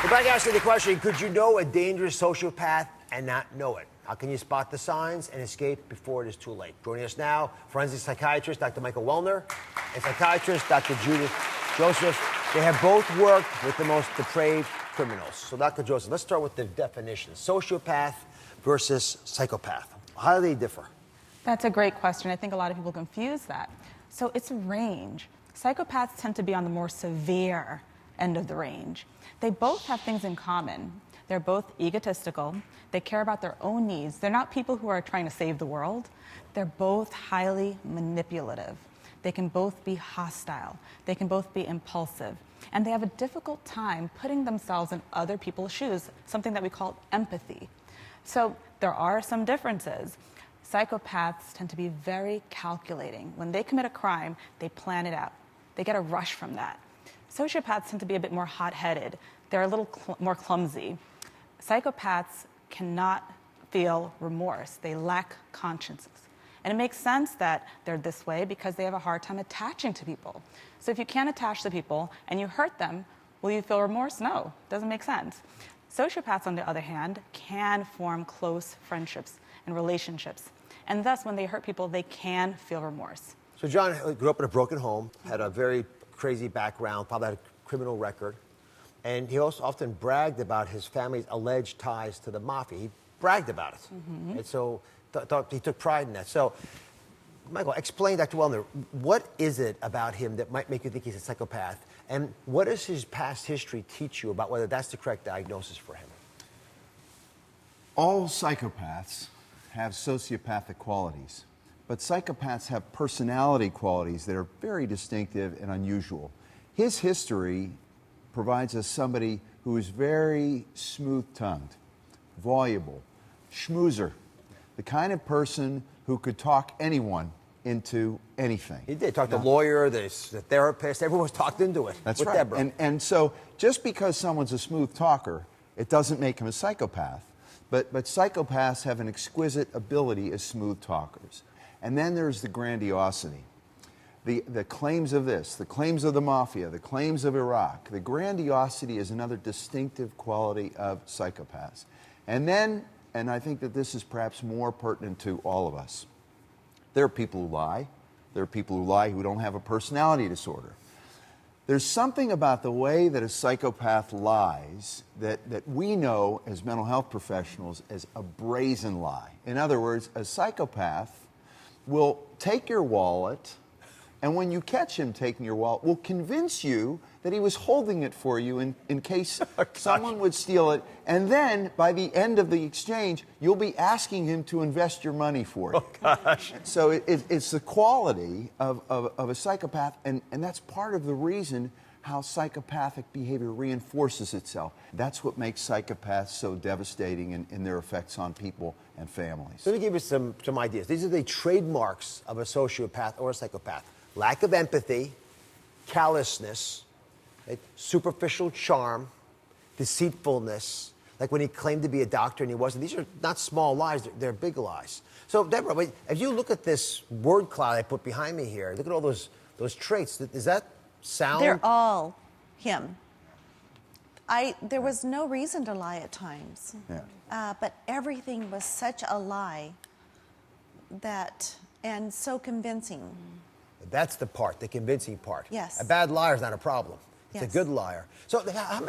We're back asking the question, could you know a dangerous sociopath and not know it? How can you spot the signs and escape before it is too late? Joining us now, forensic psychiatrist Dr. Michael Wellner and psychiatrist Dr. Judith Joseph. They have both worked with the most depraved criminals. So Dr. Joseph, let's start with the definition. Sociopath versus psychopath. How do they differ? That's a great question. I think a lot of people confuse that. So it's a range. Psychopaths tend to be on the more severe end of the range. They both have things in common. They're both egotistical. They care about their own needs. They're not people who are trying to save the world. They're both highly manipulative. They can both be hostile. They can both be impulsive. And they have a difficult time putting themselves in other people's shoes, something that we call empathy. So there are some differences. Psychopaths tend to be very calculating. When they commit a crime, they plan it out. They get a rush from that. Sociopaths tend to be a bit more hot-headed. They're a little more clumsy. Psychopaths cannot feel remorse. They lack conscience. And it makes sense that they're this way because they have a hard time attaching to people. So if you can't attach to people and you hurt them, will you feel remorse? No, doesn't make sense. Sociopaths, on the other hand, can form close friendships and relationships. And thus, when they hurt people, they can feel remorse. So John grew up in a broken home, had a very crazy background, probably had a criminal record. And he also often bragged about his family's alleged ties to the mafia. He bragged about it. Mm-hmm. And so thought he took pride in that. So, Michael, explain, Dr. Wellner, what is it about him that might make you think he's a psychopath? And what does his past history teach you about whether that's the correct diagnosis for him? All psychopaths have sociopathic qualities, but psychopaths have personality qualities that are very distinctive and unusual. His history provides us somebody who is very smooth-tongued, voluble, schmoozer, the kind of person who could talk anyone into anything. He did. Talk to the lawyer, the therapist, everyone was talked into it. That's with right. Deborah. And so just because someone's a smooth talker, it doesn't make him a psychopath. But psychopaths have an exquisite ability as smooth talkers. And then there's the grandiosity. The claims of this, the claims of the mafia, the claims of Iraq. The grandiosity is another distinctive quality of psychopaths. And then, and I think that this is perhaps more pertinent to all of us, there are people who lie. There are people who lie who don't have a personality disorder. There's something about the way that a psychopath lies that we know as mental health professionals as a brazen lie. In other words, a psychopath will take your wallet, and when you catch him taking your wallet, will convince you that he was holding it for you in case someone would steal it. And then, by the end of the exchange, you'll be asking him to invest your money for you. Oh, gosh. So it's the quality of a psychopath, and that's part of the reason how psychopathic behavior reinforces itself. That's what makes psychopaths so devastating in their effects on people and families. So let me give you some ideas. These are the trademarks of a sociopath or a psychopath. Lack of empathy, callousness, right? Superficial charm, deceitfulness, like when he claimed to be a doctor and he wasn't. These are not small lies, they're big lies. So, Deborah, if you look at this word cloud I put behind me here, look at all those traits. Does that sound? They're all him. There was no reason to lie at times. Yeah. But everything was such a lie and so convincing. That's the part, the convincing part. Yes. A bad liar is not a problem. It's a good liar. So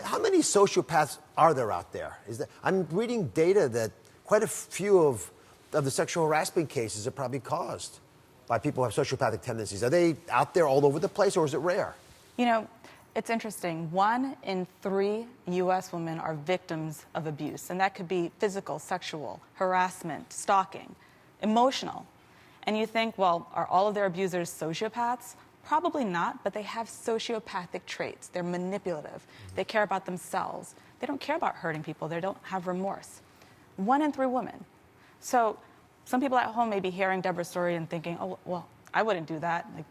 how many sociopaths are there out there? I'm reading data that quite a few of the sexual harassment cases are probably caused by people who have sociopathic tendencies. Are they out there all over the place, or is it rare? You know, it's interesting. 1 in 3 U.S. women are victims of abuse, and that could be physical, sexual, harassment, stalking, emotional. And you think, well, are all of their abusers sociopaths? Probably not, but they have sociopathic traits. They're manipulative. They care about themselves. They don't care about hurting people. They don't have remorse. 1 in 3 women. So some people at home may be hearing Deborah's story and thinking, oh, well, I wouldn't do that. Like,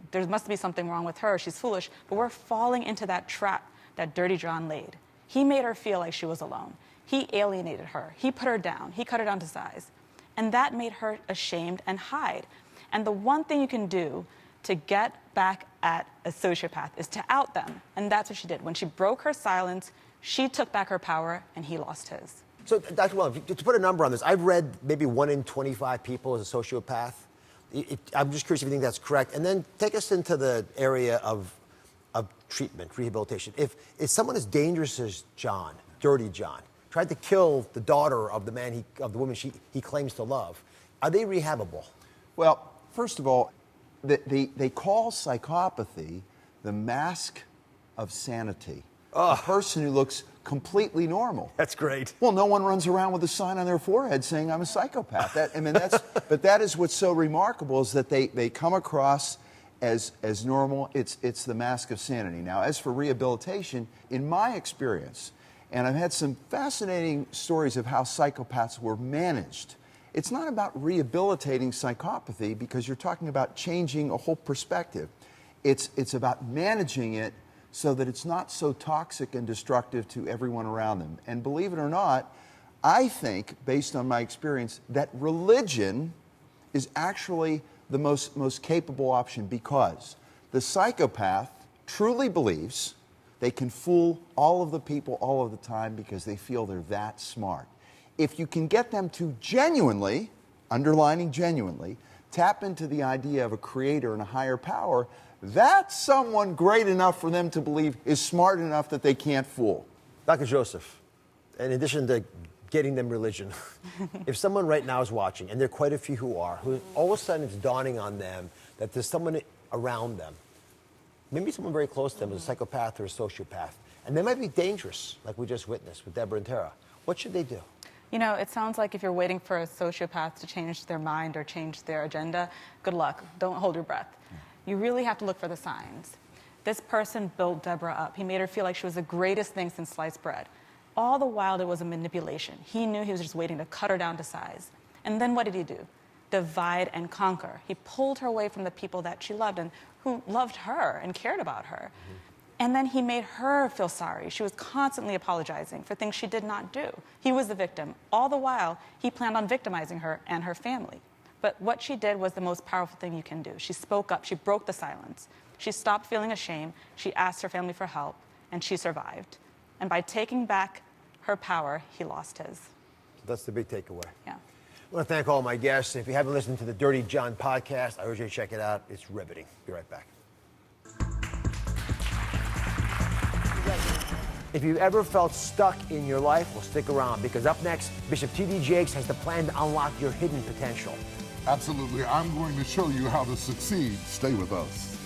there must be something wrong with her. She's foolish. But we're falling into that trap that Dirty John laid. He made her feel like she was alone. He alienated her. He put her down. He cut her down to size. And that made her ashamed and hide. And the one thing you can do to get back at a sociopath is to out them. And that's what she did. When she broke her silence, She took back her power, and he lost his. So, Dr. Wellman, to put a number on this, I've read maybe 1 in 25 people is a sociopath. I'm just curious if you think that's correct. And then take us into the area of treatment, rehabilitation. If someone as dangerous as John, Dirty John, tried to kill the daughter of the woman he claims to love, are they rehabable? Well, first of all, they call psychopathy the mask of sanity. A person who looks completely normal. That's great. Well, no one runs around with a sign on their forehead saying I'm a psychopath. But that is what's so remarkable, is that they come across as normal. It's the mask of sanity. Now, as for rehabilitation, in my experience, and I've had some fascinating stories of how psychopaths were managed. It's not about rehabilitating psychopathy, because you're talking about changing a whole perspective. It's about managing it so that it's not so toxic and destructive to everyone around them. And believe it or not, I think, based on my experience, that religion is actually the most capable option, because the psychopath truly believes they can fool all of the people all of the time because they feel they're that smart. If you can get them to genuinely, underlining genuinely, tap into the idea of a creator and a higher power, that's someone great enough for them to believe is smart enough that they can't fool. Dr. Joseph, in addition to getting them religion, if someone right now is watching, and there are quite a few who all of a sudden it's dawning on them that there's someone around them, maybe someone very close to them is a psychopath or a sociopath, and they might be dangerous, like we just witnessed with Deborah and Tara, what should they do? You know, it sounds like if you're waiting for a sociopath to change their mind or change their agenda, good luck. Don't hold your breath. You really have to look for the signs. This person built Deborah up. He made her feel like she was the greatest thing since sliced bread. All the while, it was a manipulation. He knew he was just waiting to cut her down to size. And then what did he do? Divide and conquer. He pulled her away from the people that she loved and who loved her and cared about her. And then he made her feel sorry. She was constantly apologizing for things she did not do. He was the victim. All the while, he planned on victimizing her and her family. But what she did was the most powerful thing you can do. She spoke up. She broke the silence. She stopped feeling ashamed. She asked her family for help, and she survived. And by taking back her power, he lost his. That's the big takeaway. Yeah. I want to thank all my guests. If you haven't listened to the Dirty John podcast, I urge you to check it out. It's riveting. Be right back. If you've ever felt stuck in your life, well, stick around, because up next, Bishop T.D. Jakes has the plan to unlock your hidden potential. Absolutely. I'm going to show you how to succeed. Stay with us.